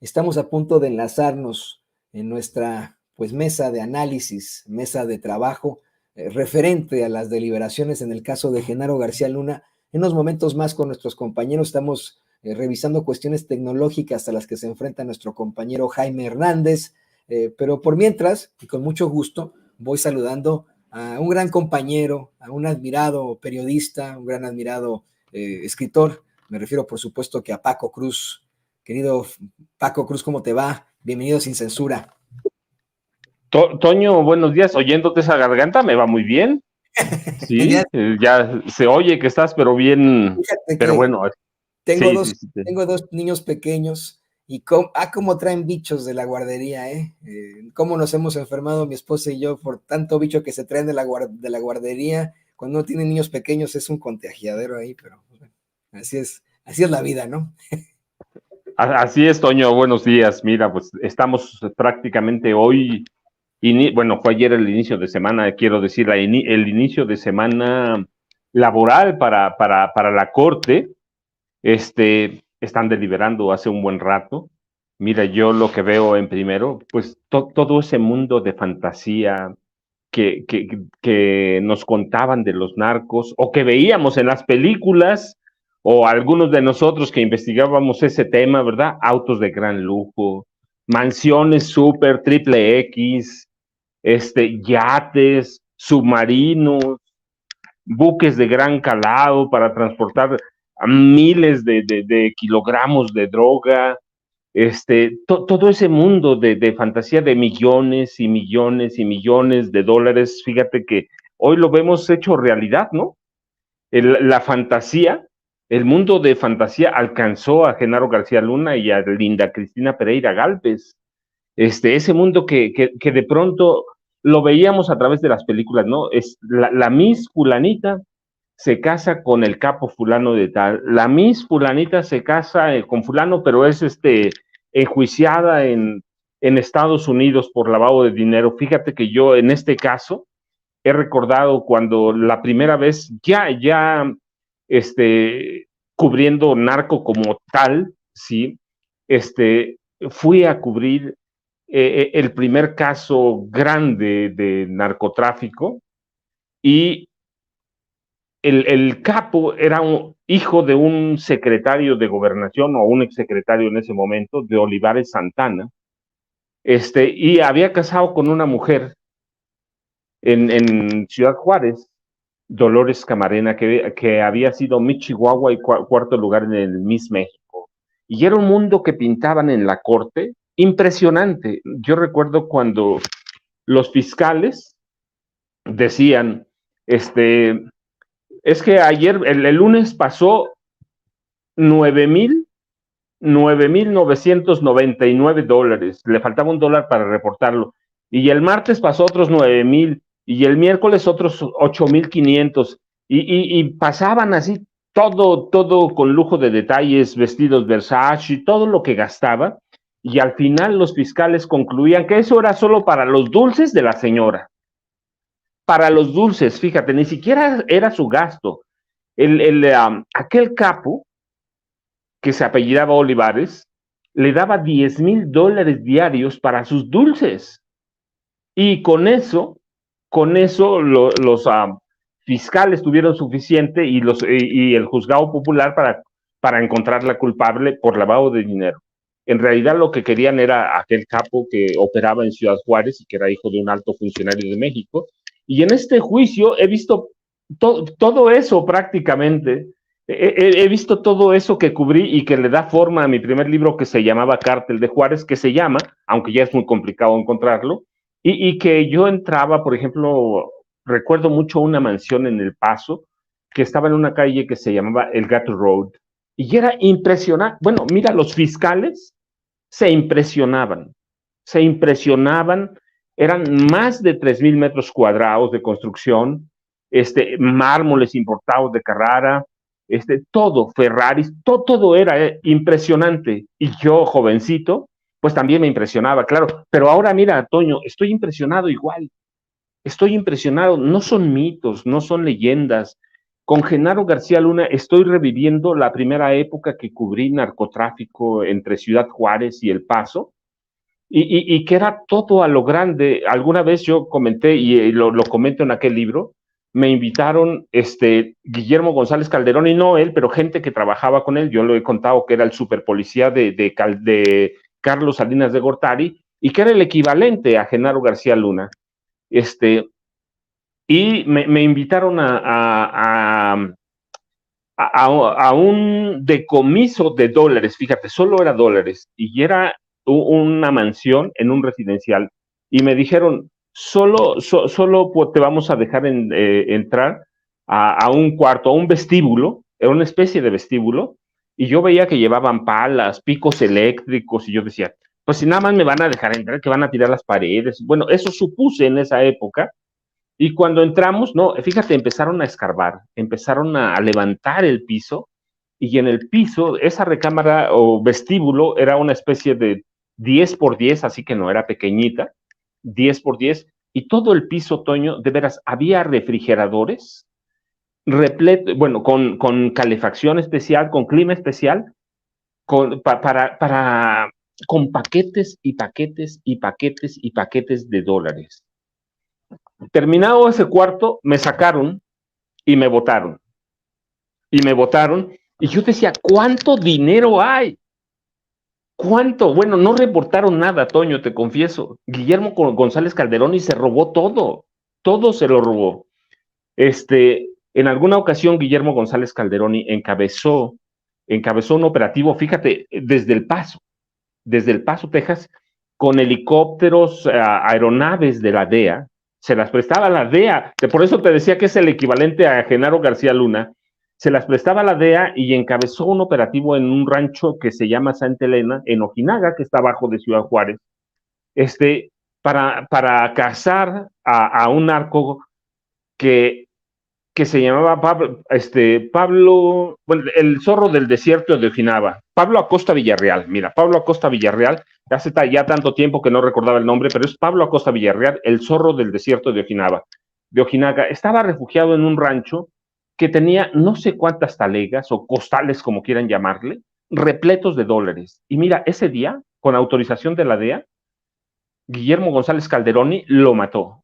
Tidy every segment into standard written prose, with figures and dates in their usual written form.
Estamos a punto de enlazarnos en nuestra pues, mesa de análisis, mesa de trabajo, referente a las deliberaciones en el caso de Genaro García Luna. En unos momentos más con nuestros compañeros estamos revisando cuestiones tecnológicas a las que se enfrenta nuestro compañero Jaime Hernández, pero por mientras, y con mucho gusto, voy saludando a un gran compañero, a un admirado periodista, un gran admirado escritor. Me refiero, por supuesto, que a Paco Cruz. Querido Paco Cruz, ¿cómo te va? Bienvenido Sin Censura. Toño, buenos días. Oyéndote esa garganta me va muy bien. Sí, ya se oye que estás, pero bien. Fíjate pero que bueno. tengo, Sí, dos, sí, sí. tengo dos niños pequeños y cómo traen bichos de la guardería, ¿eh? Cómo nos hemos enfermado mi esposa y yo por tanto bicho que se traen de la guardería. Cuando uno tiene niños pequeños es un contagiadero ahí, pero bueno, así es la vida, ¿no? Así es, Toño. Buenos días. Mira, pues estamos prácticamente hoy. Bueno, fue ayer el inicio de semana, quiero decir, el inicio de semana laboral para la Corte. Están deliberando hace un buen rato. Mira, yo lo que veo en primero, pues todo ese mundo de fantasía que nos contaban de los narcos o que veíamos en las películas o algunos de nosotros que investigábamos ese tema, ¿verdad? Autos de gran lujo, mansiones super, triple X, yates, submarinos, buques de gran calado para transportar a miles de kilogramos de droga, todo ese mundo de fantasía de millones y millones y millones de dólares. Fíjate que hoy lo vemos hecho realidad, ¿no? La fantasía, el mundo de fantasía alcanzó a Genaro García Luna y a Linda Cristina Pereira Gálvez. Ese mundo que de pronto lo veíamos a través de las películas, ¿no? Es la Miss Fulanita se casa con el capo fulano de tal, la Miss Fulanita se casa con fulano, pero es enjuiciada en Estados Unidos por lavado de dinero. Fíjate que yo en este caso he recordado cuando la primera vez ya cubriendo narco como tal, sí, fui a cubrir el primer caso grande de narcotráfico y el capo era un hijo de un secretario de gobernación o un exsecretario en ese momento, de Olivares Santana, y había casado con una mujer en Ciudad Juárez, Dolores Camarena, que había sido Miss Chihuahua y cuarto lugar en el Miss México. Y era un mundo que pintaban en la corte impresionante. Yo recuerdo cuando los fiscales decían, es que ayer, el lunes pasó 9,999 dólares. Le faltaba $1 para reportarlo. Y el martes pasó otros 9,000. Y el miércoles otros 8,500. Y pasaban así todo con lujo de detalles, vestidos Versace, todo lo que gastaba. Y al final los fiscales concluían que eso era solo para los dulces de la señora. Para los dulces, fíjate, ni siquiera era su gasto. Aquel capo que se apellidaba Olivares, le daba $10,000 diarios para sus dulces. Y los fiscales tuvieron suficiente y el juzgado popular para encontrarla culpable por lavado de dinero. En realidad lo que querían era aquel capo que operaba en Ciudad Juárez y que era hijo de un alto funcionario de México. Y en este juicio he visto todo eso prácticamente. He visto todo eso que cubrí y que le da forma a mi primer libro, que se llamaba Cártel de Juárez, que se llama, aunque ya es muy complicado encontrarlo, y que yo entraba, por ejemplo, recuerdo mucho una mansión en El Paso, que estaba en una calle que se llamaba El Gato Road, y era impresionante. Bueno, mira, los fiscales se impresionaban, eran más de 3,000 metros cuadrados de construcción, mármoles importados de Carrara, todo, Ferraris, todo era impresionante. Y yo, jovencito, pues también me impresionaba, claro. Pero ahora mira, Toño, estoy impresionado igual. Estoy impresionado. No son mitos, no son leyendas. con Genaro García Luna estoy reviviendo la primera época que cubrí narcotráfico entre Ciudad Juárez y El Paso, y que era todo a lo grande. Alguna vez yo comenté, y lo comento en aquel libro, me invitaron Guillermo González Calderón, y no él, pero gente que trabajaba con él, yo lo he contado, que era el superpolicía de Carlos Salinas de Gortari, y que era el equivalente a Genaro García Luna. Y me invitaron a un decomiso de dólares, fíjate, solo era dólares, y era una mansión en un residencial, y me dijeron, solo te vamos a dejar entrar a un cuarto, a un vestíbulo, era una especie de vestíbulo, y yo veía que llevaban palas, picos eléctricos, y yo decía, pues si nada más me van a dejar entrar, que van a tirar las paredes. Bueno, eso supuse en esa época. Y cuando entramos, no, fíjate, empezaron a escarbar, empezaron a levantar el piso, y en el piso, esa recámara o vestíbulo era una especie de 10 por 10, así que no era pequeñita, 10 por 10, y todo el piso, Toño, de veras, había refrigeradores, repleto, bueno, con calefacción especial, con clima especial, con paquetes y paquetes y paquetes y paquetes de dólares. Terminado ese cuarto, me sacaron y me votaron. Y me votaron. Y yo decía, ¿cuánto dinero hay? ¿Cuánto? Bueno, no reportaron nada, Toño, te confieso. Guillermo González Calderón y se robó todo. Todo se lo robó. En alguna ocasión, Guillermo González Calderón encabezó un operativo, fíjate, desde El Paso, Texas, con helicópteros, aeronaves de la DEA, se las prestaba la DEA, por eso te decía que es el equivalente a Genaro García Luna, se las prestaba la DEA y encabezó un operativo en un rancho que se llama Santa Elena, en Ojinaga, que está abajo de Ciudad Juárez, para cazar a un narco que se llamaba Pablo, bueno, el zorro del desierto de Ojinaga, Pablo Acosta Villarreal. Mira, Pablo Acosta Villarreal, hace ya tanto tiempo que no recordaba el nombre, pero es Pablo Acosta Villarreal, el zorro del desierto de Ojinaga. Estaba refugiado en un rancho que tenía no sé cuántas talegas o costales, como quieran llamarle, repletos de dólares. Y mira, ese día, con autorización de la DEA, Guillermo González Calderoni lo mató.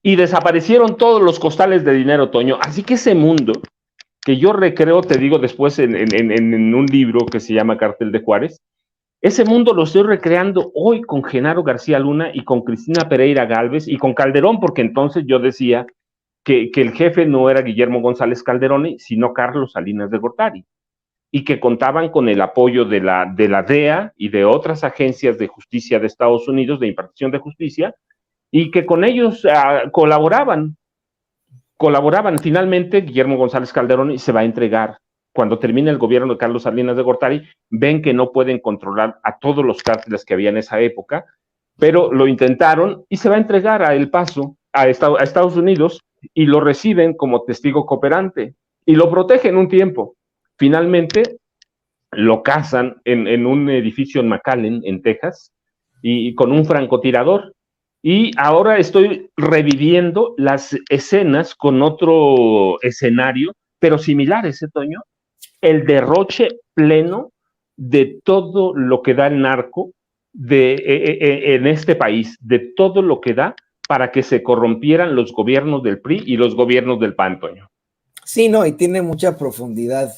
Y desaparecieron todos los costales de dinero, Toño. Así que ese mundo que yo recreo, te digo después en un libro que se llama Cartel de Juárez, ese mundo lo estoy recreando hoy con Genaro García Luna y con Cristina Pereira Gálvez y con Calderón, porque entonces yo decía que el jefe no era Guillermo González Calderón, sino Carlos Salinas de Gortari, y que contaban con el apoyo de la DEA y de otras agencias de justicia de Estados Unidos, de impartición de justicia, y que con ellos colaboraban. Finalmente, Guillermo González Calderón se va a entregar. Cuando termine el gobierno de Carlos Salinas de Gortari, ven que no pueden controlar a todos los cárteles que había en esa época, pero lo intentaron y se va a entregar a El Paso, a Estados Unidos, y lo reciben como testigo cooperante y lo protegen un tiempo. Finalmente, lo casan en un edificio en McAllen, en Texas, y con un francotirador. Y ahora estoy reviviendo las escenas con otro escenario, pero similares, Toño. El derroche pleno de todo lo que da el narco en este país, de todo lo que da para que se corrompieran los gobiernos del PRI y los gobiernos del PAN, Toño. Sí, no, y tiene mucha profundidad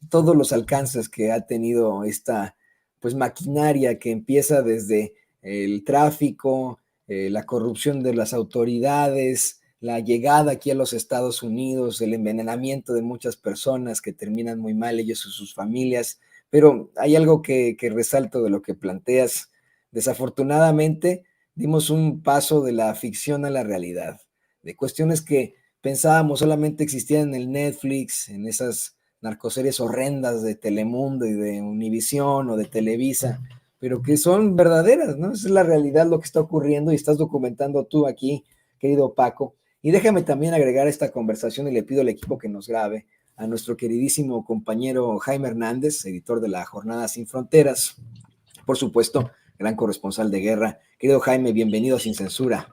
todos los alcances que ha tenido esta pues maquinaria que empieza desde el tráfico, la corrupción de las autoridades, la llegada aquí a los Estados Unidos, el envenenamiento de muchas personas que terminan muy mal, ellos y sus familias. Pero hay algo que resalto de lo que planteas. Desafortunadamente, dimos un paso de la ficción a la realidad, de cuestiones que pensábamos solamente existían en el Netflix, en esas narcoseries horrendas de Telemundo y de Univisión o de Televisa, pero que son verdaderas, ¿no? Esa es la realidad, lo que está ocurriendo y estás documentando tú aquí, querido Paco. Y déjame también agregar esta conversación y le pido al equipo que nos grabe a nuestro queridísimo compañero Jaime Hernández, editor de la Jornada Sin Fronteras, por supuesto, gran corresponsal de guerra. Querido Jaime, bienvenido a Sin Censura.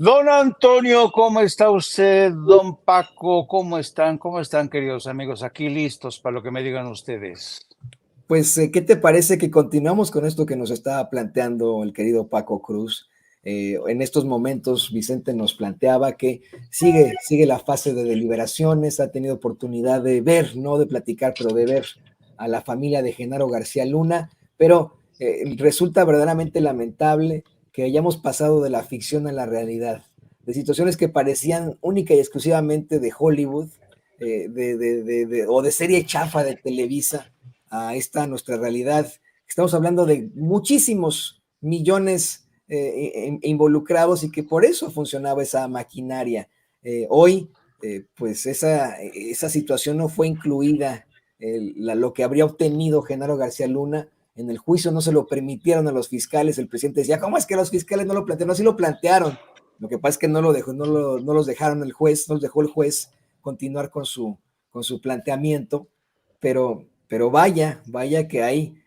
Don Antonio, ¿cómo está usted? Don Paco, ¿cómo están? ¿Cómo están, queridos amigos? Aquí listos para lo que me digan ustedes. Pues, ¿qué te parece que continuamos con esto que nos estaba planteando el querido Paco Cruz? En estos momentos, Vicente nos planteaba que sigue la fase de deliberaciones, ha tenido oportunidad de ver, no de platicar, pero de ver a la familia de Genaro García Luna, pero resulta verdaderamente lamentable que hayamos pasado de la ficción a la realidad, de situaciones que parecían única y exclusivamente de Hollywood, o de serie chafa de Televisa, a esta nuestra realidad. Estamos hablando de muchísimos millones involucrados y que por eso funcionaba esa maquinaria. Hoy, pues esa situación no fue incluida, lo que habría obtenido Genaro García Luna. En el juicio no se lo permitieron a los fiscales. El presidente decía, ¿cómo es que los fiscales no lo plantearon? Así lo plantearon. Lo que pasa es que no los dejaron el juez, no los dejó el juez continuar con su planteamiento, pero vaya que hay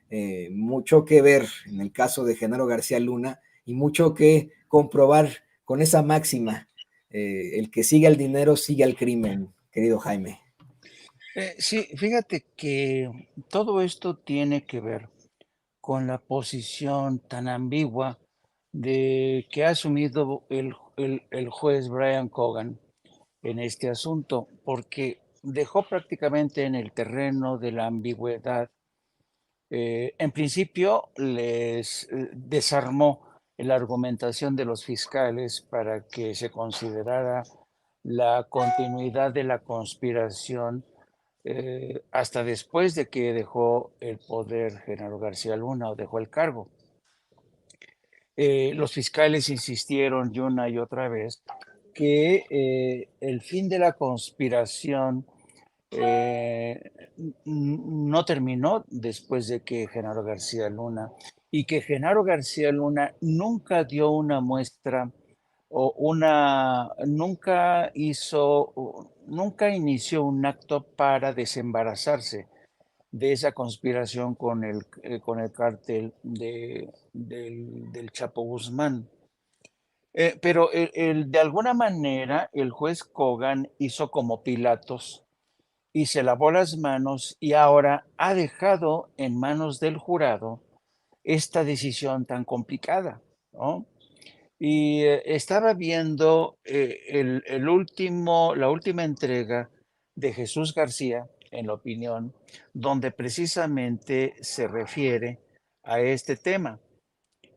mucho que ver en el caso de Genaro García Luna y mucho que comprobar con esa máxima, el que sigue al dinero sigue al crimen, querido Jaime. Sí, fíjate que todo esto tiene que ver con la posición tan ambigua que ha asumido el juez Brian Cogan en este asunto, porque dejó prácticamente en el terreno de la ambigüedad. En principio, les desarmó la argumentación de los fiscales para que se considerara la continuidad de la conspiración hasta después de que dejó el poder Genaro García Luna o dejó el cargo. Los fiscales insistieron una y otra vez que el fin de la conspiración eh, no terminó después de que Genaro García Luna y que Genaro García Luna nunca dio una muestra o nunca inició un acto para desembarazarse de esa conspiración con el cártel del Chapo Guzmán. Pero de alguna manera el juez Kogan hizo como Pilatos y se lavó las manos y ahora ha dejado en manos del jurado esta decisión tan complicada, ¿no? Y estaba viendo la última entrega de Jesús García, en la opinión, donde precisamente se refiere a este tema.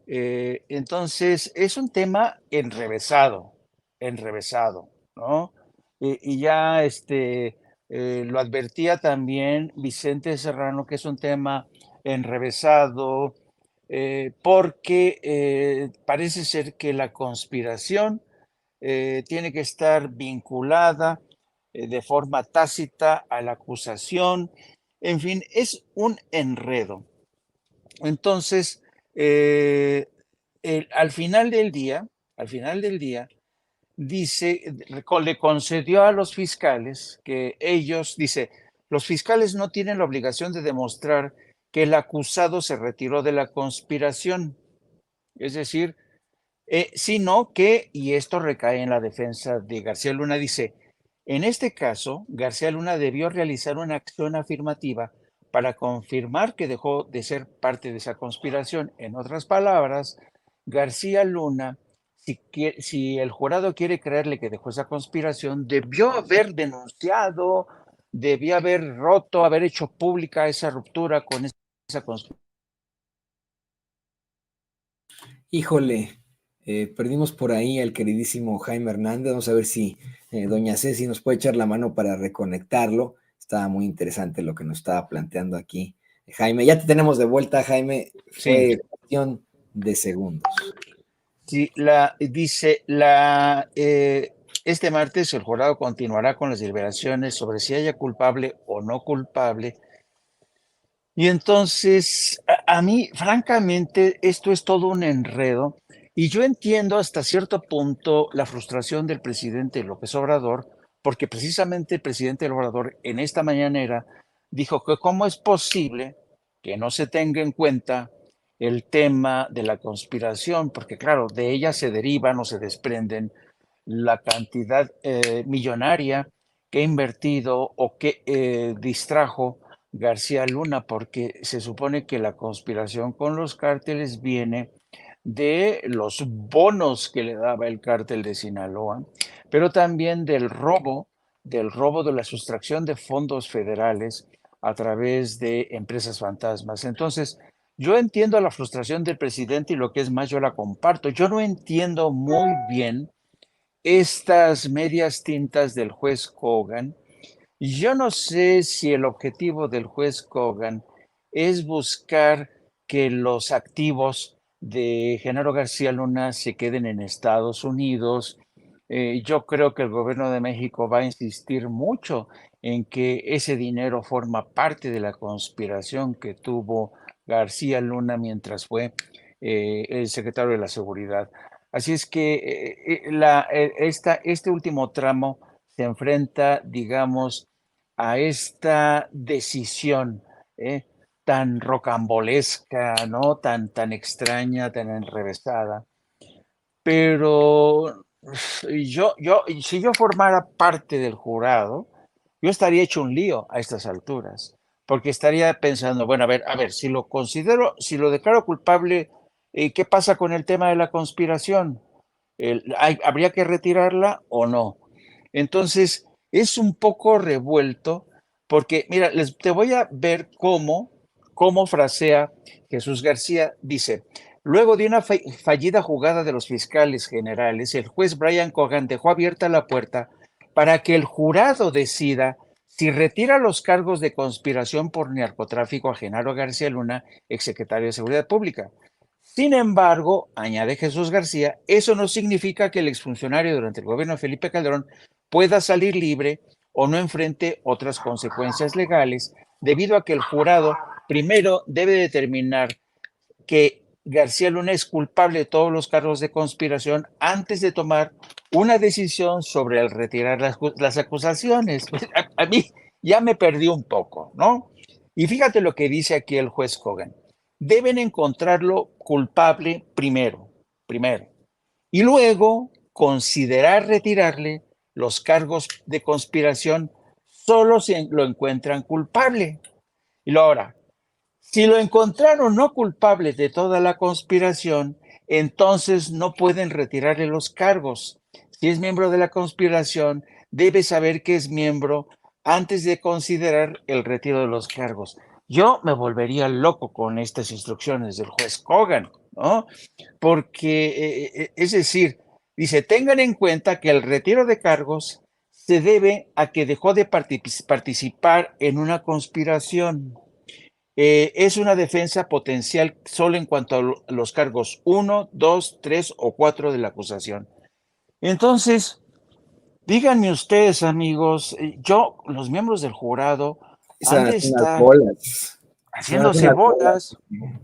Entonces, es un tema enrevesado, ¿no? Y ya lo advertía también Vicente Serrano, que es un tema enrevesado, porque parece ser que la conspiración tiene que estar vinculada de forma tácita a la acusación. En fin, es un enredo. Entonces, eh, al final del día, dice, le concedió a los fiscales que ellos, dice, los fiscales no tienen la obligación de demostrar que el acusado se retiró de la conspiración. Es decir, sino que, y esto recae en la defensa de García Luna, dice, en este caso, García Luna debió realizar una acción afirmativa para confirmar que dejó de ser parte de esa conspiración. En otras palabras, García Luna, si el jurado quiere creerle que dejó esa conspiración, debió haber denunciado, debió haber roto, haber hecho pública esa ruptura con esa conspiración. Híjole, perdimos por ahí al queridísimo Jaime Hernández. Vamos a ver si doña Ceci nos puede echar la mano para reconectarlo. Estaba muy interesante lo que nos estaba planteando aquí Jaime. Ya te tenemos de vuelta, Jaime. Sí. Fue cuestión de segundos. Sí, este martes el jurado continuará con las deliberaciones sobre si haya culpable o no culpable. Y entonces, a mí, francamente, esto es todo un enredo. Y yo entiendo hasta cierto punto la frustración del presidente López Obrador, porque precisamente el presidente Obrador en esta mañanera dijo que cómo es posible que no se tenga en cuenta el tema de la conspiración, porque claro, de ella se derivan o se desprenden la cantidad millonaria que ha invertido o que distrajo García Luna, porque se supone que la conspiración con los cárteles viene de los bonos que le daba el cártel de Sinaloa, pero también del robo de la sustracción de fondos federales a través de empresas fantasmas. Entonces, yo entiendo la frustración del presidente y lo que es más, yo la comparto. Yo no entiendo muy bien estas medias tintas del juez Kogan. Yo no sé si el objetivo del juez Kogan es buscar que los activos de Genaro García Luna se queden en Estados Unidos. Yo creo que el gobierno de México va a insistir mucho en que ese dinero forma parte de la conspiración que tuvo García Luna mientras fue el secretario de la Seguridad. Así es que este último tramo se enfrenta, digamos, a esta decisión ¿eh? Tan rocambolesca, ¿no? Tan extraña, tan enrevesada. Pero si yo formara parte del jurado, yo estaría hecho un lío a estas alturas, porque estaría pensando, bueno, a ver, si lo considero, si lo declaro culpable, ¿qué pasa con el tema de la conspiración? ¿Habría que retirarla o no? Entonces, es un poco revuelto, porque, mira, te voy a ver cómo frasea Jesús García. Dice, luego de una fallida jugada de los fiscales generales, el juez Brian Cogan dejó abierta la puerta para que el jurado decida si retira los cargos de conspiración por narcotráfico a Genaro García Luna, exsecretario de Seguridad Pública. Sin embargo, añade Jesús García, eso no significa que el exfuncionario durante el gobierno de Felipe Calderón pueda salir libre o no enfrente otras consecuencias legales, debido a que el jurado primero debe determinar que García Luna es culpable de todos los cargos de conspiración antes de tomar una decisión sobre el retirar las acusaciones. A mí ya me perdí un poco, ¿no? Y fíjate lo que dice aquí el juez Hogan. Deben encontrarlo culpable primero, y luego considerar retirarle los cargos de conspiración solo si lo encuentran culpable. Y luego ahora, si lo encontraron no culpable de toda la conspiración, entonces no pueden retirarle los cargos. Si es miembro de la conspiración, debe saber que es miembro antes de considerar el retiro de los cargos. Yo me volvería loco con estas instrucciones del juez Kogan, ¿no? Porque, es decir, dice, tengan en cuenta que el retiro de cargos se debe a que dejó de participar en una conspiración. Es una defensa potencial solo en cuanto a los cargos 1, 2, 3 o 4 de la acusación. Entonces, díganme ustedes, amigos, los miembros del jurado han de Esas unas estar bolas. Son haciéndose unas bolas. bolas.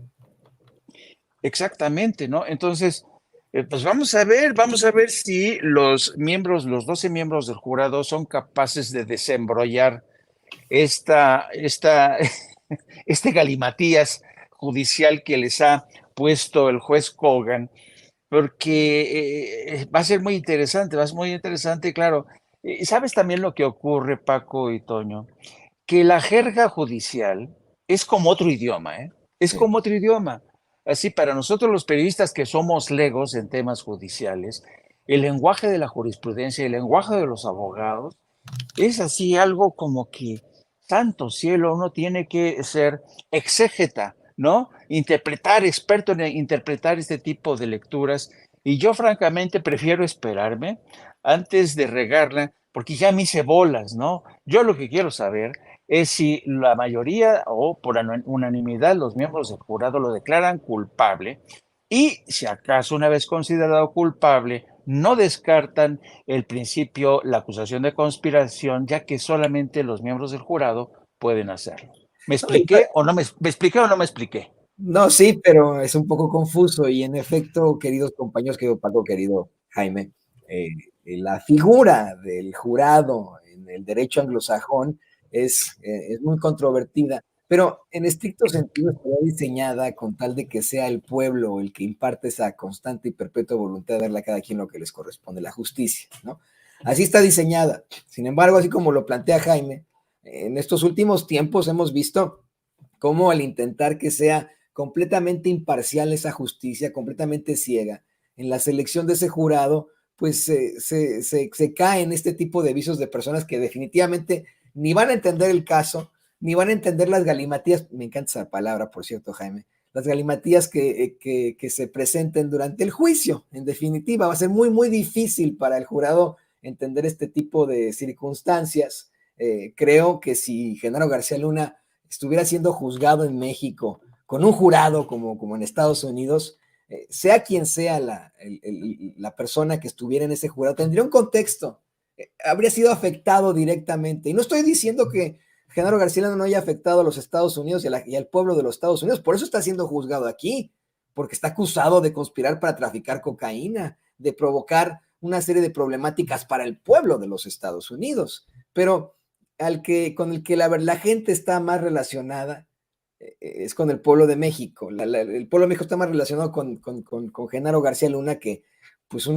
Exactamente, ¿no? Entonces, pues vamos a ver si los 12 miembros del jurado son capaces de desembrollar esta, este galimatías judicial que les ha puesto el juez Kogan, porque va a ser muy interesante, va a ser muy interesante, claro. ¿Sabes también lo que ocurre, Paco y Toño? Que la jerga judicial es como otro idioma, ¿eh? Es Sí. como otro idioma. Así, para nosotros los periodistas que somos legos en temas judiciales, el lenguaje de la jurisprudencia, el lenguaje de los abogados, es así algo como que, santo cielo, uno tiene que ser exégeta, ¿no? Interpretar, experto en interpretar este tipo de lecturas. Y yo francamente prefiero esperarme antes de regarla, porque ya me hice bolas, ¿no? Yo lo que quiero saber es si la mayoría o por unanimidad los miembros del jurado lo declaran culpable y si acaso una vez considerado culpable, no descartan el principio, la acusación de conspiración, ya que solamente los miembros del jurado pueden hacerlo. ¿Me No, expliqué o no me expliqué o no me expliqué? no, sí, pero es un poco confuso y en efecto, queridos compañeros, querido Paco, querido Jaime, la figura del jurado en el derecho anglosajón es muy controvertida, pero en estricto sentido está diseñada con tal de que sea el pueblo el que imparte esa constante y perpetua voluntad de darle a cada quien lo que les corresponde, la justicia, ¿no? Así está diseñada. Sin embargo, así como lo plantea Jaime, en estos últimos tiempos hemos visto cómo al intentar que sea completamente imparcial esa justicia, completamente ciega, en la selección de ese jurado, pues se cae en este tipo de vicios de personas que definitivamente ni van a entender el caso, ni van a entender las galimatías, me encanta esa palabra, por cierto, Jaime, las galimatías que se presenten durante el juicio. En definitiva, va a ser muy, muy difícil para el jurado entender este tipo de circunstancias. Creo que si Genaro García Luna estuviera siendo juzgado en México con un jurado como en Estados Unidos, sea quien sea la persona que estuviera en ese jurado, tendría un contexto, habría sido afectado directamente. Y no estoy diciendo que Genaro García Luna no haya afectado a los Estados Unidos y al pueblo de los Estados Unidos, por eso está siendo juzgado aquí, porque está acusado de conspirar para traficar cocaína, de provocar una serie de problemáticas para el pueblo de los Estados Unidos. Pero con el que la gente está más relacionada es con el pueblo de México. El pueblo de México está más relacionado con Genaro García Luna que pues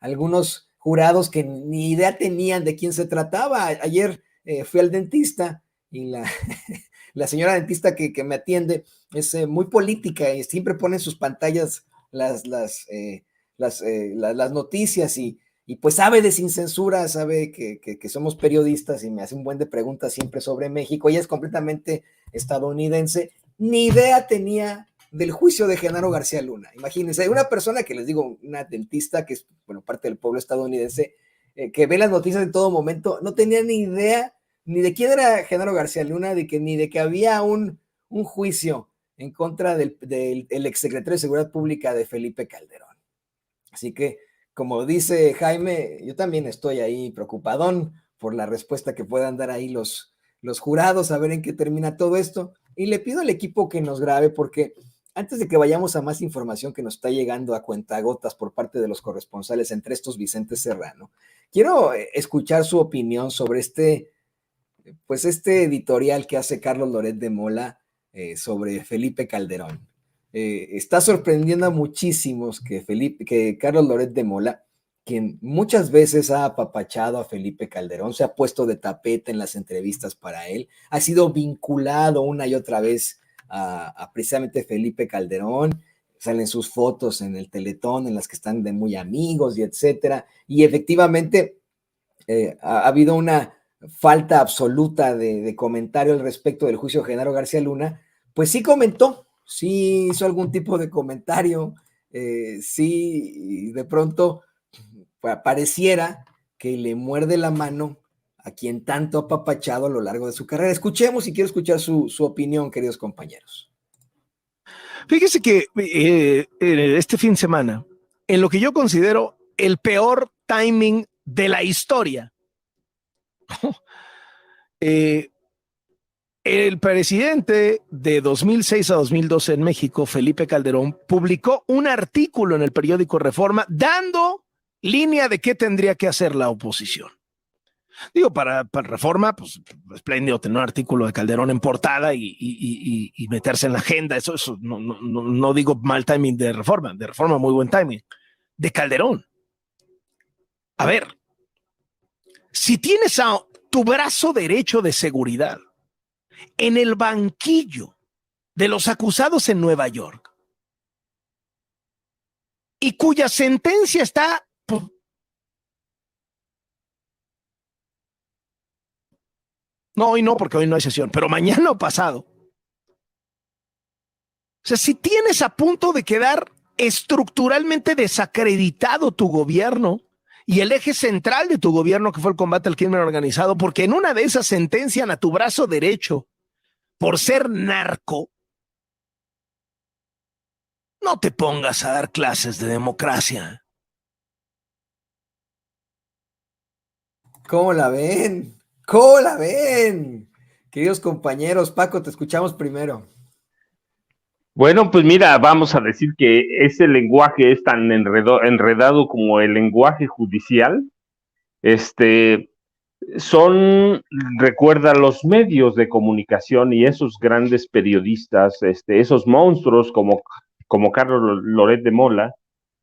algunos jurados que ni idea tenían de quién se trataba. Ayer fui al dentista y la señora dentista que me atiende es muy política y siempre pone en sus pantallas las noticias y pues sabe de Sin Censura, sabe que somos periodistas y me hace un buen de preguntas siempre sobre México. Ella es completamente estadounidense, ni idea tenía del juicio de Genaro García Luna. Imagínense, una persona que les digo, una dentista que es, bueno, parte del pueblo estadounidense, que ve las noticias en todo momento, no tenía ni idea ni de quién era Genaro García Luna, ni de que había un juicio en contra del exsecretario de Seguridad Pública de Felipe Calderón. Así que, como dice Jaime, yo también estoy ahí preocupadón por la respuesta que puedan dar ahí los jurados, a ver en qué termina todo esto. Y le pido al equipo que nos grabe, porque antes de que vayamos a más información que nos está llegando a cuentagotas por parte de los corresponsales, entre estos Vicente Serrano, quiero escuchar su opinión sobre este editorial que hace Carlos Loret de Mola sobre Felipe Calderón. Está sorprendiendo a muchísimos que Carlos Loret de Mola, quien muchas veces ha apapachado a Felipe Calderón, se ha puesto de tapete en las entrevistas para él, ha sido vinculado una y otra vez a precisamente Felipe Calderón, salen sus fotos en el Teletón en las que están de muy amigos y etcétera, y efectivamente ha habido una falta absoluta de comentario al respecto del juicio de Genaro García Luna. Pues sí comentó, sí hizo algún tipo de comentario, sí, de pronto pareciera que le muerde la mano a quien tanto ha apapachado a lo largo de su carrera. Escuchemos y quiero escuchar su opinión, queridos compañeros. Fíjese que este fin de semana, en lo que yo considero el peor timing de la historia, el presidente de 2006 a 2012 en México, Felipe Calderón, publicó un artículo en el periódico Reforma dando línea de qué tendría que hacer la oposición. Digo, para Reforma, pues espléndido tener un artículo de Calderón en portada y meterse en la agenda. Eso no digo mal timing de Reforma muy buen timing. De Calderón. A ver, si tienes a tu brazo derecho de seguridad en el banquillo de los acusados en Nueva York y cuya sentencia está no, hoy no, porque hoy no hay sesión, pero mañana o pasado. O sea, si tienes a punto de quedar estructuralmente desacreditado tu gobierno y el eje central de tu gobierno, que fue el combate al crimen organizado, porque en una de esas sentencian a tu brazo derecho por ser narco, no te pongas a dar clases de democracia. ¿Cómo la ven? ¿Cómo la ven? Queridos compañeros, Paco, te escuchamos primero. Bueno, pues mira, vamos a decir que ese lenguaje es tan enredado como el lenguaje judicial. recuerda los medios de comunicación y esos grandes periodistas, esos monstruos como Carlos Loret de Mola,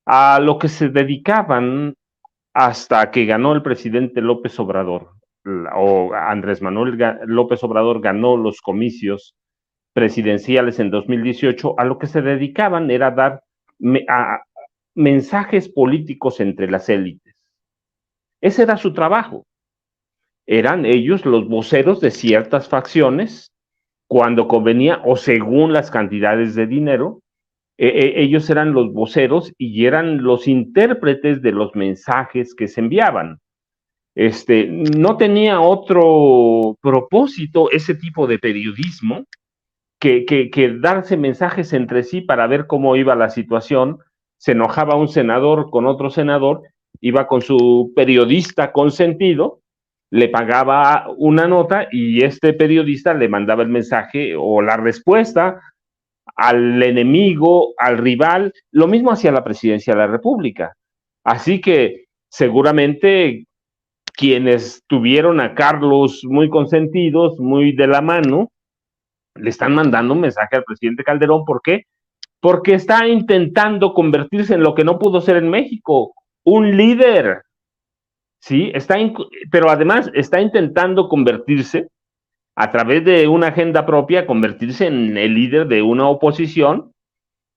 a lo que se dedicaban hasta que ganó el presidente López Obrador, o Andrés Manuel López Obrador ganó los comicios presidenciales en 2018, a lo que se dedicaban era dar mensajes políticos entre las élites. Ese era su trabajo. Eran ellos los voceros de ciertas facciones cuando convenía o según las cantidades de dinero. Ellos eran los voceros y eran los intérpretes de los mensajes que se enviaban. No tenía otro propósito ese tipo de periodismo que darse mensajes entre sí para ver cómo iba la situación. Se enojaba un senador con otro senador, iba con su periodista consentido, le pagaba una nota y este periodista le mandaba el mensaje o la respuesta al enemigo, al rival, lo mismo hacia la presidencia de la República. Así que seguramente quienes tuvieron a Carlos muy consentidos, muy de la mano, le están mandando un mensaje al presidente Calderón. ¿Por qué? Porque está intentando convertirse en lo que no pudo ser en México, un líder. Sí, pero además está intentando convertirse a través de una agenda propia, convertirse en el líder de una oposición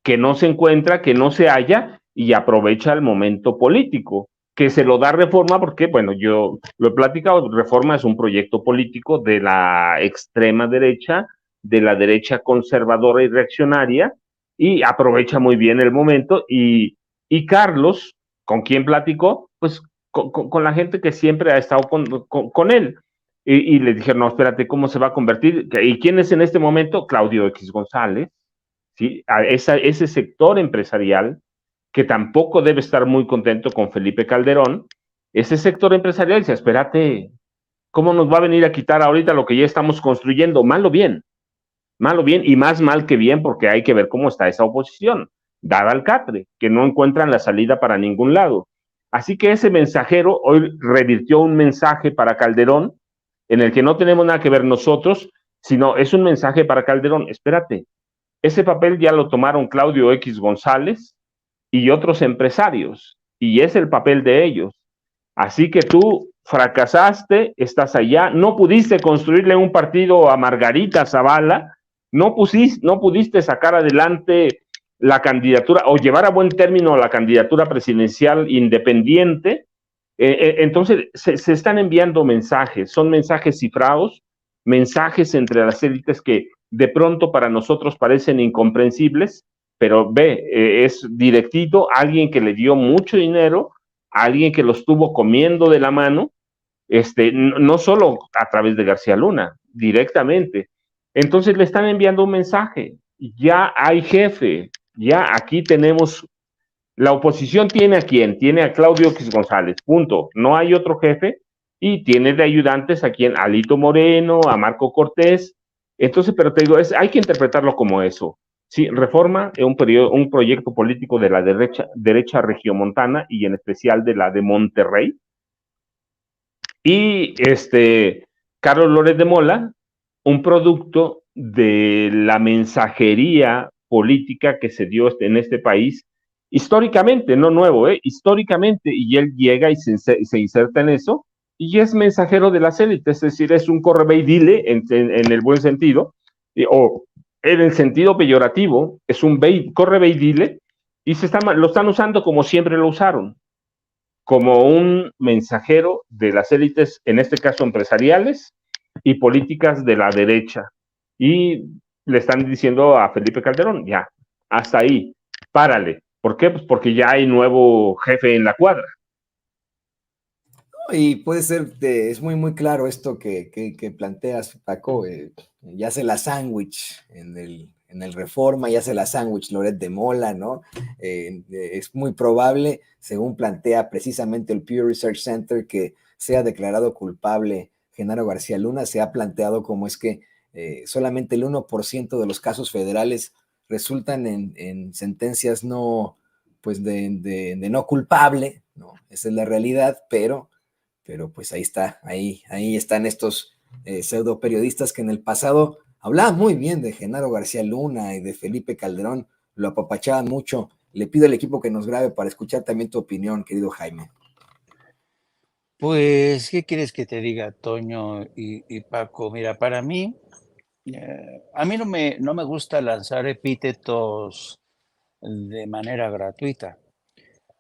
que no se encuentra, que no se halla y aprovecha el momento político, que se lo da Reforma porque, bueno, yo lo he platicado, Reforma es un proyecto político de la extrema derecha, de la derecha conservadora y reaccionaria, y aprovecha muy bien el momento, y Carlos, ¿con quién platicó? Pues con la gente que siempre ha estado con él. Y le dijeron, no, espérate, ¿cómo se va a convertir? ¿Y quién es en este momento? Claudio X González, ¿sí? Ese sector empresarial que tampoco debe estar muy contento con Felipe Calderón. Ese sector empresarial dice, espérate, ¿cómo nos va a venir a quitar ahorita lo que ya estamos construyendo? Mal o bien, y más mal que bien, porque hay que ver cómo está esa oposición, dada al catre, que no encuentran la salida para ningún lado. Así que ese mensajero hoy revirtió un mensaje para Calderón, en el que no tenemos nada que ver nosotros, sino es un mensaje para Calderón. Espérate, ese papel ya lo tomaron Claudio X González y otros empresarios, y es el papel de ellos. Así que tú fracasaste, estás allá, no pudiste construirle un partido a Margarita Zavala, no pudiste sacar adelante la candidatura o llevar a buen término la candidatura presidencial independiente. Entonces se están enviando mensajes, son mensajes cifrados, mensajes entre las élites que de pronto para nosotros parecen incomprensibles, pero es directito, alguien que le dio mucho dinero, alguien que lo estuvo comiendo de la mano, no solo a través de García Luna, directamente. Entonces le están enviando un mensaje, ya hay jefe, ya aquí tenemos, la oposición tiene a quién, tiene a Claudio X González, punto, no hay otro jefe, y tiene de ayudantes a quien, a Alito Moreno, a Marco Cortés. Entonces, pero te digo, hay que interpretarlo como eso. Sí, Reforma es un proyecto político de la derecha regiomontana y en especial de la de Monterrey. Y Carlos Loret de Mola, un producto de la mensajería política que se dio en este país históricamente, no nuevo, históricamente, y él llega y se inserta en eso, y es mensajero de las élites, es decir, es un corre y dile en el buen sentido, o en el sentido peyorativo, es un corre y dile, y lo están usando como siempre lo usaron, como un mensajero de las élites, en este caso empresariales y políticas de la derecha. Y le están diciendo a Felipe Calderón, ya, hasta ahí, párale. ¿Por qué? Pues porque ya hay nuevo jefe en la cuadra. Y puede ser, es muy, muy claro esto que planteas, Paco, ya se la sándwich en el Reforma, ya se la sándwich Loret de Mola, ¿no? Es muy probable, según plantea precisamente el Pew Research Center, que sea declarado culpable Genaro García Luna. Se ha planteado como es que solamente el 1% de los casos federales resultan en sentencias no, pues de no culpable, ¿no? Esa es la realidad, pero pero pues ahí está, ahí están estos pseudo periodistas que en el pasado hablaban muy bien de Genaro García Luna y de Felipe Calderón, lo apapachaban mucho. Le pido al equipo que nos grabe para escuchar también tu opinión, querido Jaime. Pues, ¿qué quieres que te diga, Toño y Paco? Mira, para mí, a mí no me gusta lanzar epítetos de manera gratuita,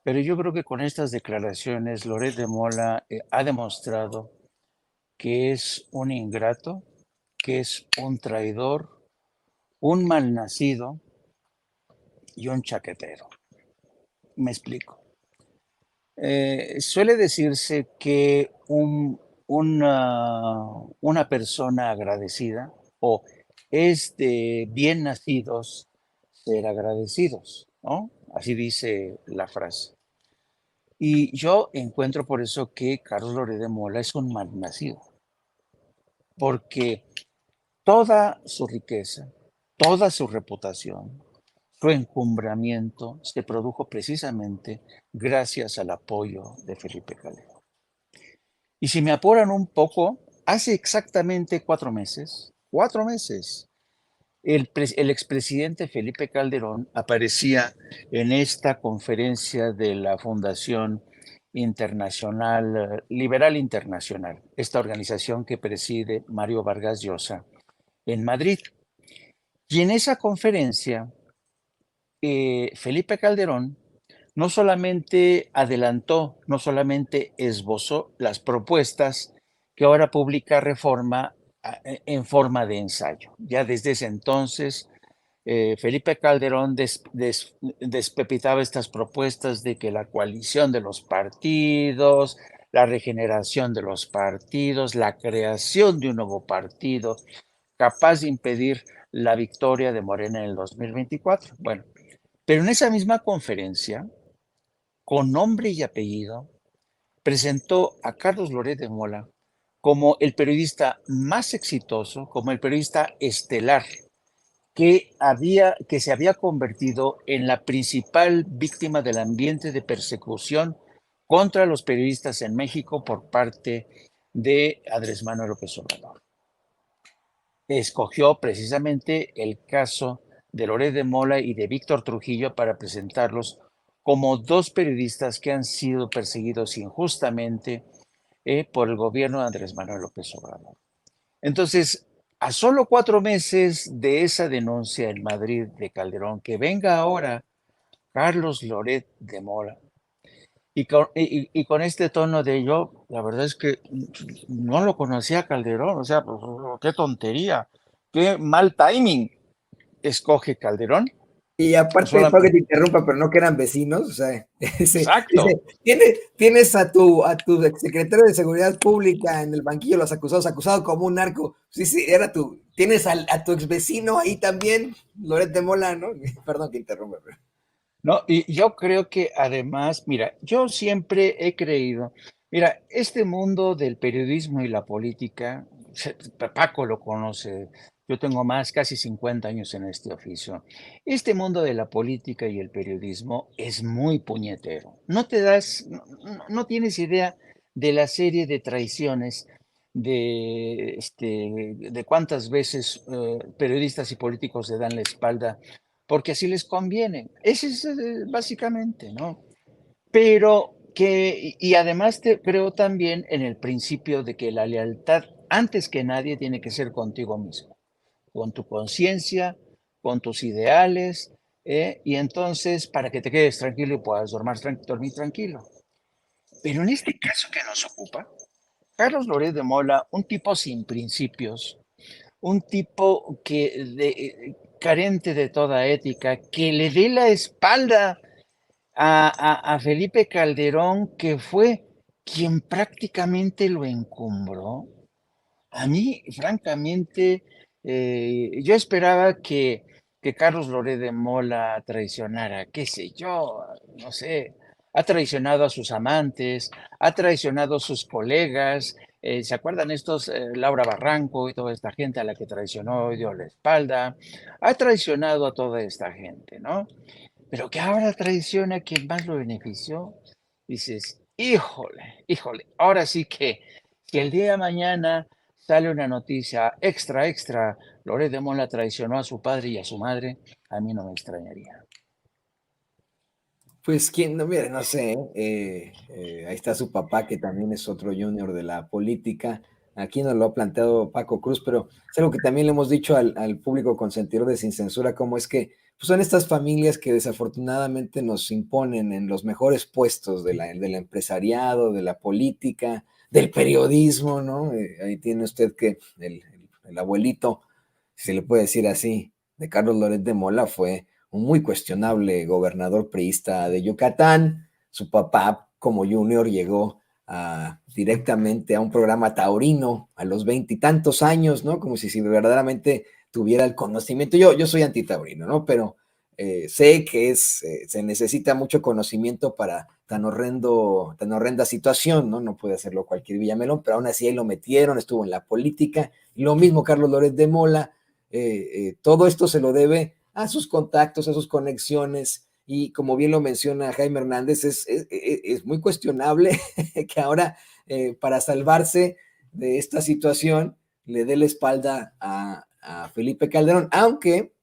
pero yo creo que con estas declaraciones Loret de Mola ha demostrado que es un ingrato, que es un traidor, un malnacido y un chaquetero. Me explico. Suele decirse que una persona agradecida o es de bien nacidos ser agradecidos, ¿no? Así dice la frase. Y yo encuentro por eso que Carlos Loret de Mola es un mal nacido, porque toda su riqueza, toda su reputación, su encumbramiento se produjo precisamente gracias al apoyo de Felipe Calderón. Y si me apuran un poco, hace exactamente 4 meses, el expresidente Felipe Calderón aparecía en esta conferencia de la Fundación Internacional, Liberal Internacional, esta organización que preside Mario Vargas Llosa en Madrid. Y en esa conferencia, Felipe Calderón no solamente adelantó, no solamente esbozó las propuestas que ahora publica Reforma en forma de ensayo. Ya desde ese entonces, Felipe Calderón despepitaba estas propuestas de que la coalición de los partidos, la regeneración de los partidos, la creación de un nuevo partido capaz de impedir la victoria de Morena en el 2024. Bueno, pero en esa misma conferencia, con nombre y apellido, presentó a Carlos Loret de Mola como el periodista más exitoso, como el periodista estelar que se había convertido en la principal víctima del ambiente de persecución contra los periodistas en México por parte de Andrés Manuel López Obrador. Escogió precisamente el caso de Loret de Mola y de Víctor Trujillo para presentarlos como dos periodistas que han sido perseguidos injustamente por el gobierno de Andrés Manuel López Obrador. Entonces, a solo 4 meses de esa denuncia en Madrid de Calderón, que venga ahora Carlos Loret de Mola, y con este tono de yo, la verdad es que no lo conocía Calderón, o sea, pues, qué tontería, qué mal timing escoge Calderón. Y aparte, para que te interrumpa, pero no que eran vecinos, o sea, Exacto. Tienes a tu exsecretario de Seguridad Pública en el banquillo de los acusados, acusado como un narco. Sí, tienes a tu ex vecino ahí también, Loret de Mola, ¿no? Perdón que interrumpa. Pero... No, y yo creo que además, mira, yo siempre he creído, mira, este mundo del periodismo y la política, Paco lo conoce, yo tengo casi 50 años en este oficio. Este mundo de la política y el periodismo es muy puñetero. No tienes idea de la serie de traiciones de cuántas veces periodistas y políticos se dan la espalda porque así les conviene. Ese es básicamente, ¿no? Pero y además creo también en el principio de que la lealtad, antes que nadie, tiene que ser contigo mismo, con tu conciencia, con tus ideales, y entonces para que te quedes tranquilo y puedas dormir tranquilo. Pero en este caso que nos ocupa, Carlos Loret de Mola, un tipo sin principios, un tipo carente de toda ética, que le dé la espalda a Felipe Calderón, que fue quien prácticamente lo encumbró. A mí, francamente, yo esperaba que Carlos Loret de Mola traicionara, qué sé yo, no sé, ha traicionado a sus amantes, ha traicionado a sus colegas, ¿se acuerdan estos, Laura Barranco y toda esta gente a la que traicionó y dio la espalda? Ha traicionado a toda esta gente, ¿no? Pero que ahora traiciona a quien más lo benefició, dices, híjole, ahora sí que si el día de mañana sale una noticia extra, Loret de Mola traicionó a su padre y a su madre, a mí no me extrañaría. Pues quién, no, mire, no sé, ahí está su papá, que también es otro junior de la política. Aquí nos lo ha planteado Paco Cruz, pero es algo que también le hemos dicho al público consentidor de Sin Censura, cómo es que pues, son estas familias que desafortunadamente nos imponen en los mejores puestos del empresariado, de la política, del periodismo, ¿no? Ahí tiene usted que el abuelito, si se le puede decir así, de Carlos Loret de Mola fue un muy cuestionable gobernador priista de Yucatán. Su papá, como junior, llegó directamente a un programa taurino a los 20 y tantos años, ¿no? Como si verdaderamente tuviera el conocimiento. Yo soy antitaurino, ¿no? Pero sé que se necesita mucho conocimiento para tan horrenda situación, ¿no? No puede hacerlo cualquier Villamelón, pero aún así ahí lo metieron, estuvo en la política. Y lo mismo Carlos Loret de Mola. Todo esto se lo debe a sus contactos, a sus conexiones, y como bien lo menciona Jaime Hernández, es muy cuestionable que ahora, para salvarse de esta situación, le dé la espalda a Felipe Calderón, aunque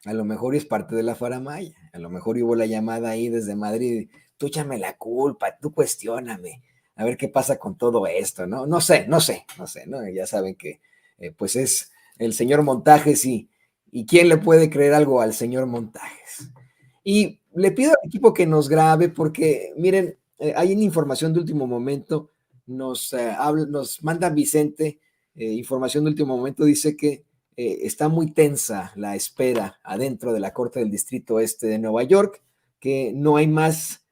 a lo mejor es parte de la faramaya, a lo mejor hubo la llamada ahí desde Madrid, tú échame la culpa, tú cuestióname, a ver qué pasa con todo esto, ¿no? No sé, ¿no? Ya saben que pues es el señor Montajes, y quién le puede creer algo al señor Montajes. Y le pido al equipo que nos grabe porque, miren, hay una información de último momento, nos manda Vicente información de último momento, dice que está muy tensa la espera adentro de la Corte del Distrito Este de Nueva York, que no hay más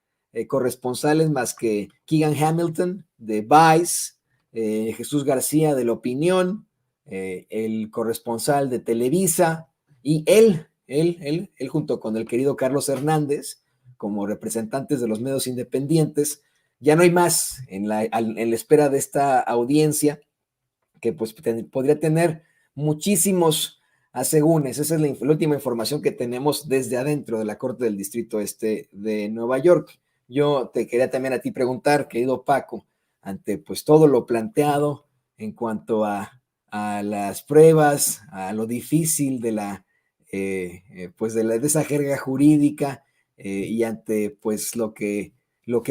corresponsales más que Keegan Hamilton de Vice, Jesús García de La Opinión, el corresponsal de Televisa, y él junto con el querido Carlos Hernández, como representantes de los medios independientes. Ya no hay más en la espera de esta audiencia, que pues podría tener muchísimos asegúnes. Esa es la última información que tenemos desde adentro de la Corte del Distrito Este de Nueva York. Yo te quería también a ti preguntar, querido Paco, ante pues todo lo planteado en cuanto a las pruebas, a lo difícil de de esa jerga jurídica, y ante pues lo que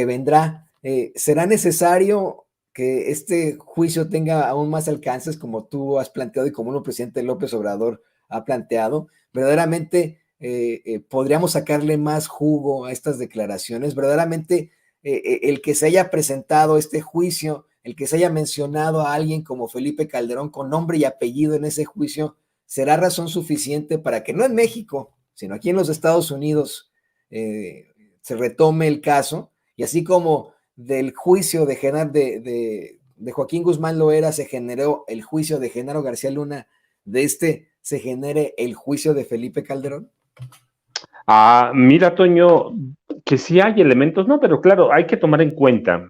vendrá, ¿será necesario que este juicio tenga aún más alcances, como tú has planteado y como el presidente López Obrador ha planteado? Verdaderamente podríamos sacarle más jugo a estas declaraciones. Verdaderamente el que se haya presentado este juicio, el que se haya mencionado a alguien como Felipe Calderón con nombre y apellido en ese juicio, será razón suficiente para que no en México, sino aquí en los Estados Unidos se retome el caso, y así como del juicio de Joaquín Guzmán Loera se generó el juicio de Genaro García Luna, se genere el juicio de Felipe Calderón? Mira, Toño, que sí hay elementos, no, pero claro, hay que tomar en cuenta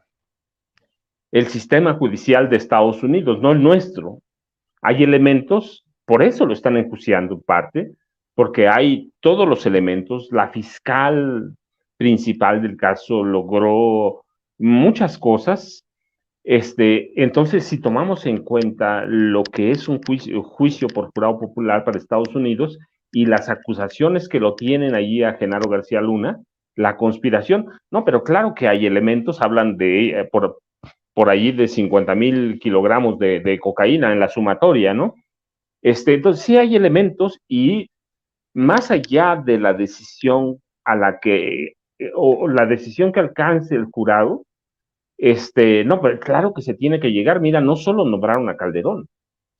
el sistema judicial de Estados Unidos, no el nuestro. Hay elementos, por eso lo están enjuiciando en parte, porque hay todos los elementos. La fiscal principal del caso logró muchas cosas. Entonces, si tomamos en cuenta lo que es un juicio por jurado popular para Estados Unidos y las acusaciones que lo tienen allí a Genaro García Luna, la conspiración, no, pero claro que hay elementos, hablan de, por allí de 50,000 kilogramos de cocaína en la sumatoria, ¿no? Entonces sí hay elementos, y más allá de la decisión o la decisión que alcance el jurado, no, pero claro que se tiene que llegar. Mira, no solo nombraron a Calderón,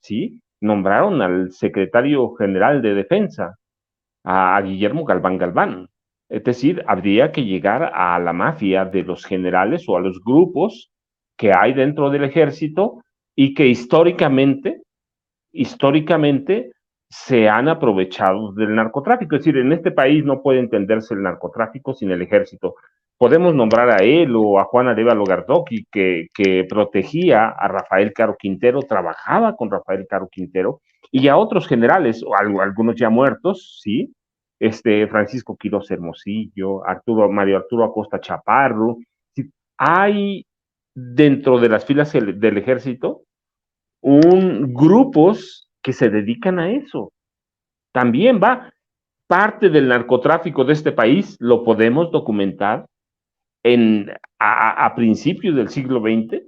¿sí? Nombraron al secretario general de Defensa, a Guillermo Galván Galván. Es decir, habría que llegar a la mafia de los generales o a los grupos que hay dentro del ejército y que históricamente se han aprovechado del narcotráfico. Es decir, en este país no puede entenderse el narcotráfico sin el ejército. Podemos nombrar a él o a Juan Arévalo Gardoqui, que protegía a Rafael Caro Quintero, trabajaba con Rafael Caro Quintero, y a otros generales, o algunos ya muertos, ¿sí? Francisco Quirós Hermosillo, Mario Arturo Acosta Chaparro. ¿Sí? hay dentro de las filas del ejército grupos que se dedican a eso. También parte del narcotráfico de este país lo podemos documentar a principios del siglo XX,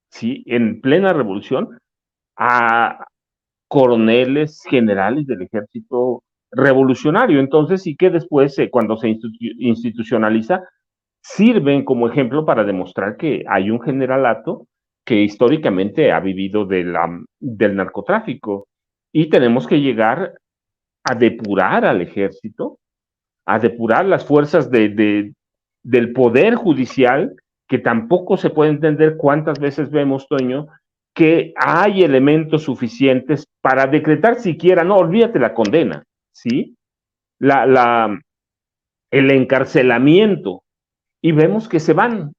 ¿sí? En plena revolución, a coroneles, generales del ejército revolucionario. Entonces, sí que después, cuando se institucionaliza, sirven como ejemplo para demostrar que hay un generalato que históricamente ha vivido del narcotráfico. Y tenemos que llegar a depurar al ejército, a depurar las fuerzas del poder judicial, que tampoco se puede entender cuántas veces vemos, Toño, que hay elementos suficientes para decretar siquiera, no, olvídate la condena, ¿sí? El encarcelamiento, y vemos que se van.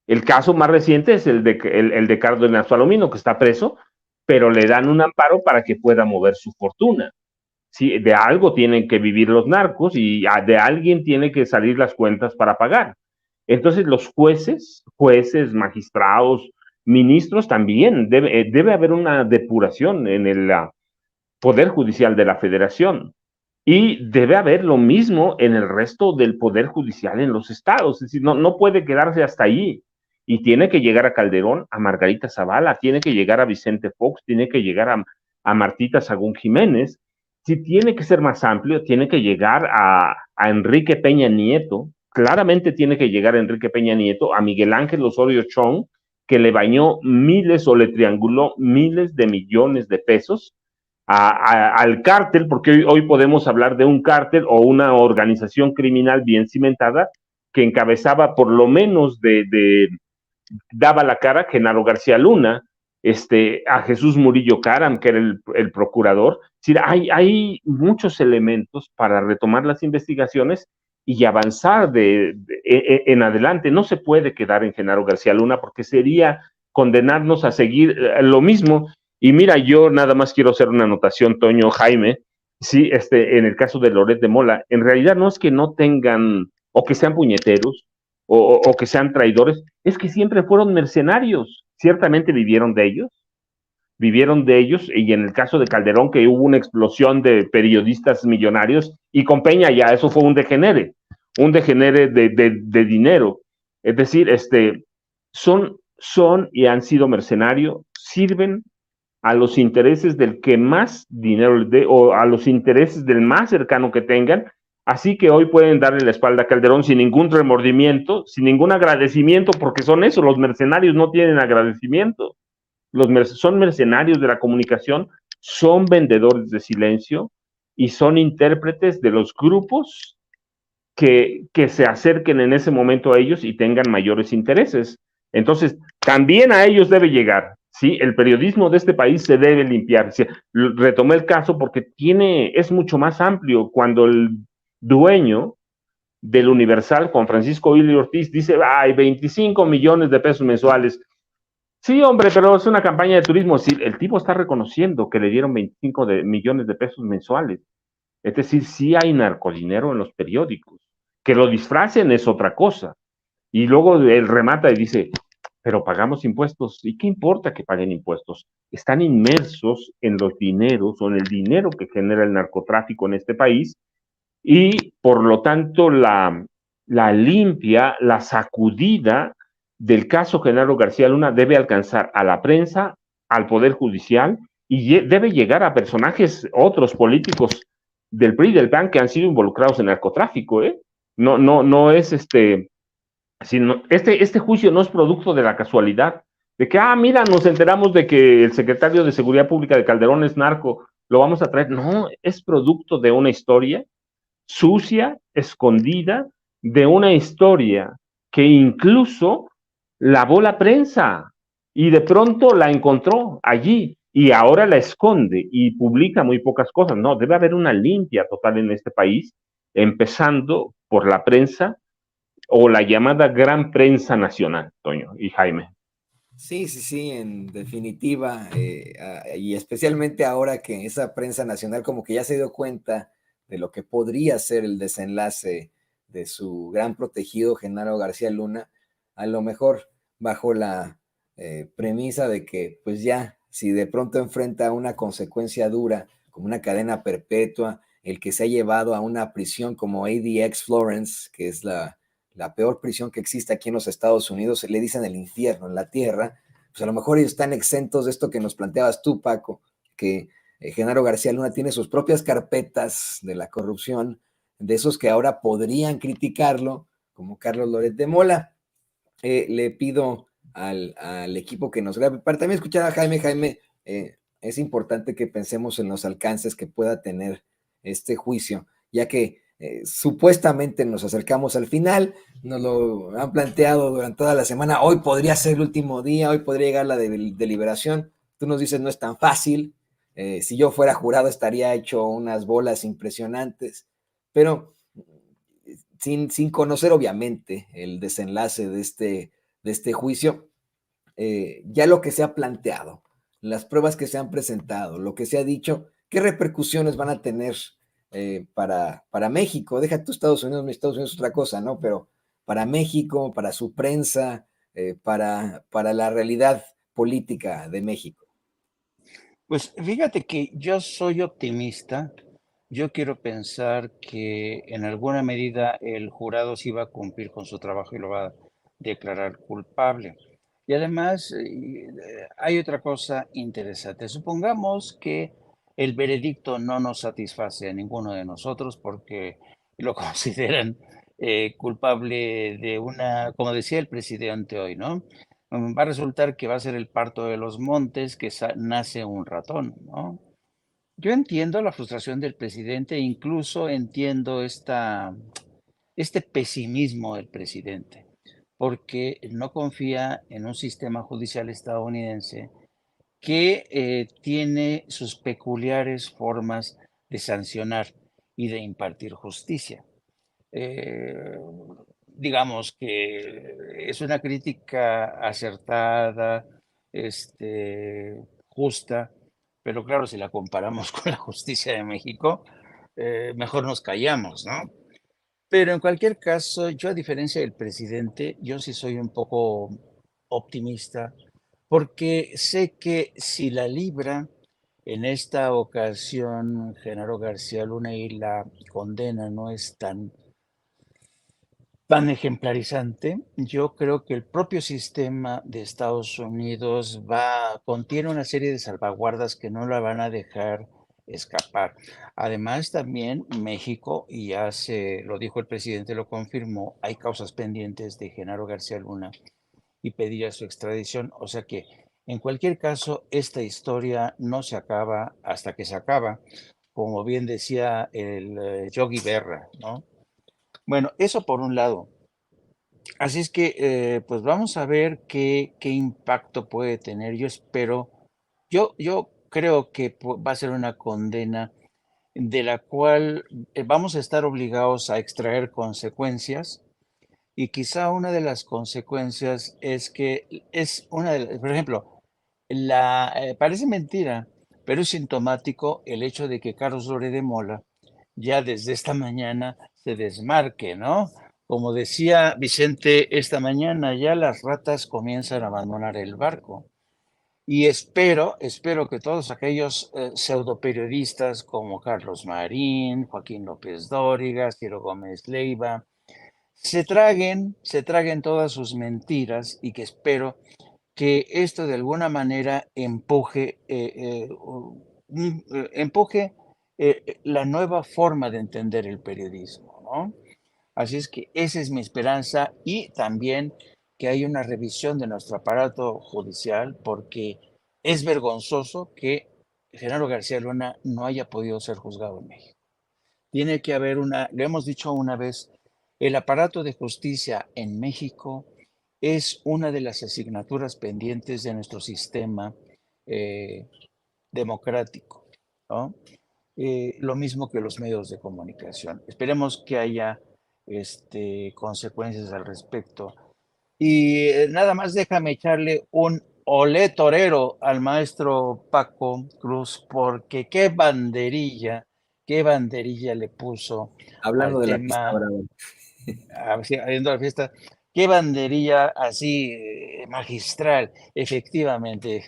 El caso más reciente es el de Cárdenas Palomino, que está preso, pero le dan un amparo para que pueda mover su fortuna. Sí, de algo tienen que vivir los narcos y de alguien tiene que salir las cuentas para pagar. Entonces los jueces, magistrados, ministros también, debe haber una depuración en el Poder Judicial de la Federación. Y debe haber lo mismo en el resto del Poder Judicial en los estados. Es decir, no puede quedarse hasta ahí. Y tiene que llegar a Calderón, a Margarita Zavala, tiene que llegar a Vicente Fox, tiene que llegar a Martita Sagún Jiménez. Si tiene que ser más amplio, tiene que llegar a Enrique Peña Nieto, claramente tiene que llegar a Enrique Peña Nieto, a Miguel Ángel Osorio Chong, que le bañó miles o le trianguló miles de millones de pesos al cártel, porque hoy podemos hablar de un cártel o una organización criminal bien cimentada que encabezaba por lo menos daba la cara Genaro García Luna, a Jesús Murillo Caram, que era el procurador. Es decir, hay muchos elementos para retomar las investigaciones y avanzar en adelante. No se puede quedar en Genaro García Luna porque sería condenarnos a seguir lo mismo. Y mira, yo nada más quiero hacer una anotación, Toño, Jaime, sí, en el caso de Loret de Mola, en realidad no es que no tengan, o que sean puñeteros, o que sean traidores, es que siempre fueron mercenarios, ciertamente vivieron de ellos, y en el caso de Calderón, que hubo una explosión de periodistas millonarios, y con Peña ya eso fue un degenere de dinero. Es decir, son y han sido mercenarios, sirven a los intereses del que más dinero les dé o a los intereses del más cercano que tengan. Así que hoy pueden darle la espalda a Calderón sin ningún remordimiento, sin ningún agradecimiento, porque son eso, los mercenarios no tienen agradecimiento. Son mercenarios de la comunicación, son vendedores de silencio y son intérpretes de los grupos que se acerquen en ese momento a ellos y tengan mayores intereses. Entonces, también a ellos debe llegar, ¿sí? El periodismo de este país se debe limpiar. ¿Sí? Retomé el caso porque es mucho más amplio. Cuando el dueño del Universal, Juan Francisco Ili Ortiz, dice, hay 25 millones de pesos mensuales. Sí, hombre, pero es una campaña de turismo. Sí, el tipo está reconociendo que le dieron 25 millones de pesos mensuales. Es decir, sí hay narcodinero en los periódicos. Que lo disfracen es otra cosa. Y luego él remata y dice, pero pagamos impuestos. ¿Y qué importa que paguen impuestos? Están inmersos en los dineros o en el dinero que genera el narcotráfico en este país y por lo tanto la limpia, la sacudida del caso Genaro García Luna debe alcanzar a la prensa, al Poder Judicial y debe llegar a personajes, otros políticos del PRI y del PAN que han sido involucrados en narcotráfico, ¿eh? No es sino este juicio no es producto de la casualidad, de que, mira, nos enteramos de que el secretario de Seguridad Pública de Calderón es narco, lo vamos a traer. No, es producto de una historia sucia, escondida, de una historia que incluso lavó la prensa y de pronto la encontró allí y ahora la esconde y publica muy pocas cosas. No, debe haber una limpia total en este país, empezando por la prensa o la llamada gran prensa nacional, Toño y Jaime. Sí, en definitiva, y especialmente ahora que esa prensa nacional como que ya se dio cuenta de lo que podría ser el desenlace de su gran protegido Genaro García Luna, a lo mejor bajo la premisa de que pues ya, si de pronto enfrenta una consecuencia dura, como una cadena perpetua, el que se ha llevado a una prisión como ADX Florence, que es la peor prisión que existe aquí en los Estados Unidos, le dicen el infierno en la tierra, pues a lo mejor ellos están exentos de esto que nos planteabas tú, Paco, que Genaro García Luna tiene sus propias carpetas de la corrupción, de esos que ahora podrían criticarlo, como Carlos Loret de Mola. Le pido al equipo que nos grabe, para también escuchar a Jaime, es importante que pensemos en los alcances que pueda tener este juicio, ya que supuestamente nos acercamos al final, nos lo han planteado durante toda la semana, hoy podría ser el último día, hoy podría llegar la deliberación, tú nos dices no es tan fácil, si yo fuera jurado estaría hecho unas bolas impresionantes, pero sin conocer obviamente el desenlace de este juicio, ya lo que se ha planteado, las pruebas que se han presentado, lo que se ha dicho, ¿qué repercusiones van a tener para México? Deja tú Estados Unidos es otra cosa, ¿no? Pero para México, para su prensa, para la realidad política de México. Pues fíjate que yo soy optimista. Yo quiero pensar que en alguna medida el jurado sí va a cumplir con su trabajo y lo va a declarar culpable. Y además, hay otra cosa interesante. Supongamos que el veredicto no nos satisface a ninguno de nosotros porque lo consideran culpable de una, como decía el presidente hoy, ¿no? Va a resultar que va a ser el parto de los montes, que nace un ratón, ¿no? Yo entiendo la frustración del presidente, incluso entiendo este pesimismo del presidente, porque no confía en un sistema judicial estadounidense que tiene sus peculiares formas de sancionar y de impartir justicia. Eh, digamos que es una crítica acertada, justa, pero claro, si la comparamos con la justicia de México, mejor nos callamos, ¿no? Pero en cualquier caso, yo a diferencia del presidente, yo sí soy un poco optimista, porque sé que si la libra en esta ocasión Genaro García Luna y la condena no es tan ejemplarizante, yo creo que el propio sistema de Estados Unidos contiene una serie de salvaguardas que no la van a dejar escapar. Además, también México, y ya lo dijo el presidente, lo confirmó, hay causas pendientes de Genaro García Luna y pediría su extradición. O sea que, en cualquier caso, esta historia no se acaba hasta que se acaba, como bien decía el Yogi Berra, ¿no? Bueno, eso por un lado. Así es que, pues vamos a ver qué impacto puede tener. Yo creo que va a ser una condena de la cual vamos a estar obligados a extraer consecuencias y quizá una de las consecuencias es que por ejemplo, parece mentira, pero es sintomático el hecho de que Carlos Loret de Mola ya desde esta mañana se desmarque, ¿no? Como decía Vicente esta mañana, ya las ratas comienzan a abandonar el barco. Y espero que todos aquellos pseudoperiodistas como Carlos Marín, Joaquín López Dóriga, Ciro Gómez Leiva, se traguen todas sus mentiras y que espero que esto de alguna manera empuje la nueva forma de entender el periodismo, ¿no? Así es que esa es mi esperanza y también que haya una revisión de nuestro aparato judicial porque es vergonzoso que Genaro García Luna no haya podido ser juzgado en México. Tiene que haber lo hemos dicho una vez, el aparato de justicia en México es una de las asignaturas pendientes de nuestro sistema eh, democrático, ¿no? Lo mismo que los medios de comunicación. Esperemos que haya consecuencias al respecto. Y nada más déjame echarle un olé torero al maestro Paco Cruz, porque qué banderilla le puso Hablando al de la pista tema, brava. haciendo la fiesta. qué banderilla así magistral, efectivamente.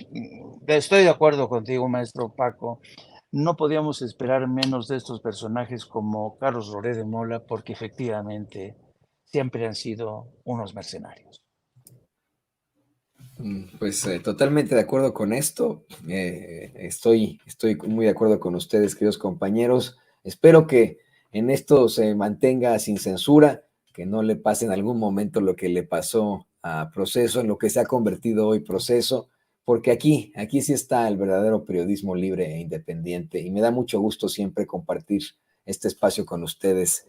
Estoy de acuerdo contigo, maestro Paco. No podíamos esperar menos de estos personajes como Carlos Loret de Mola, porque efectivamente siempre han sido unos mercenarios. Pues totalmente de acuerdo con esto. Estoy muy de acuerdo con ustedes, queridos compañeros. Espero que en esto se mantenga sin censura, que no le pase en algún momento lo que le pasó a Proceso, en lo que se ha convertido hoy Proceso, porque aquí sí está el verdadero periodismo libre e independiente, y me da mucho gusto siempre compartir este espacio con ustedes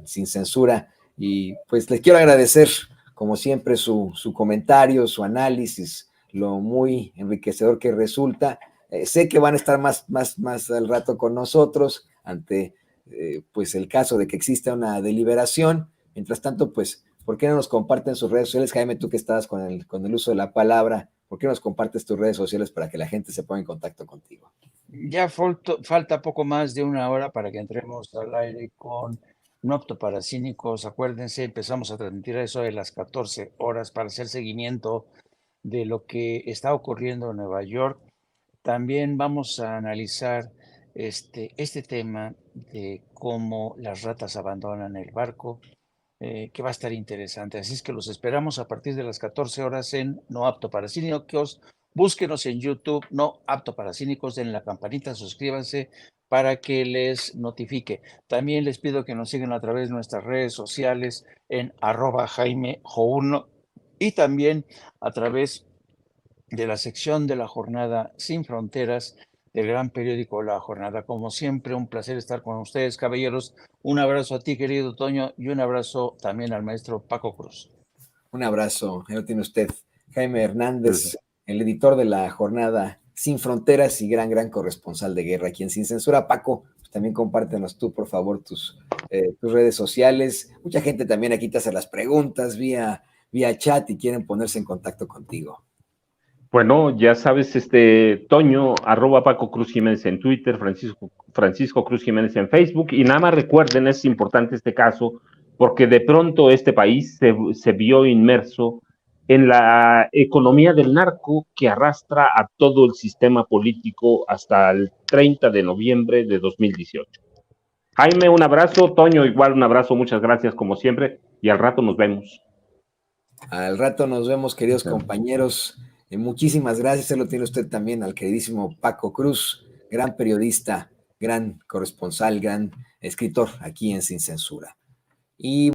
sin censura. Y pues les quiero agradecer como siempre, su comentario, su análisis, lo muy enriquecedor que resulta. Sé que van a estar más al rato con nosotros ante pues el caso de que exista una deliberación. Mientras tanto, pues, ¿por qué no nos comparten sus redes sociales? Jaime, tú que estabas con el uso de la palabra, ¿por qué no nos compartes tus redes sociales para que la gente se ponga en contacto contigo? Ya falta poco más de una hora para que entremos al aire con No apto para cínicos. Acuérdense, empezamos a transmitir a eso de las 14 horas para hacer seguimiento de lo que está ocurriendo en Nueva York. También vamos a analizar este tema de cómo las ratas abandonan el barco, que va a estar interesante. Así es que los esperamos a partir de las 14 horas en No apto para cínicos. Búsquenos en YouTube, No apto para cínicos, den la campanita, suscríbanse para que les notifique. También les pido que nos sigan a través de nuestras redes sociales en @JaimeJo1 y también a través de la sección de la jornada Sin Fronteras del gran periódico La Jornada. Como siempre, un placer estar con ustedes, caballeros. Un abrazo a ti, querido Toño, y un abrazo también al maestro Paco Cruz. Un abrazo, ahí lo tiene usted, Jaime Hernández, el editor de La Jornada Sin Fronteras y gran corresponsal de guerra, quien sin censura. Paco, pues también compártenos tú, por favor, tus redes sociales. Mucha gente también aquí te hace las preguntas vía chat y quieren ponerse en contacto contigo. Bueno, ya sabes, Toño, @Paco Cruz Jiménez en Twitter, Francisco Cruz Jiménez en Facebook, y nada más recuerden, es importante este caso, porque de pronto este país se vio inmerso en la economía del narco que arrastra a todo el sistema político hasta el 30 de noviembre de 2018. Jaime, un abrazo, Toño, igual un abrazo, muchas gracias como siempre, y al rato nos vemos. Al rato nos vemos, queridos compañeros. Muchísimas gracias. Se lo tiene usted también al queridísimo Paco Cruz, gran periodista, gran corresponsal, gran escritor aquí en Sin Censura. Y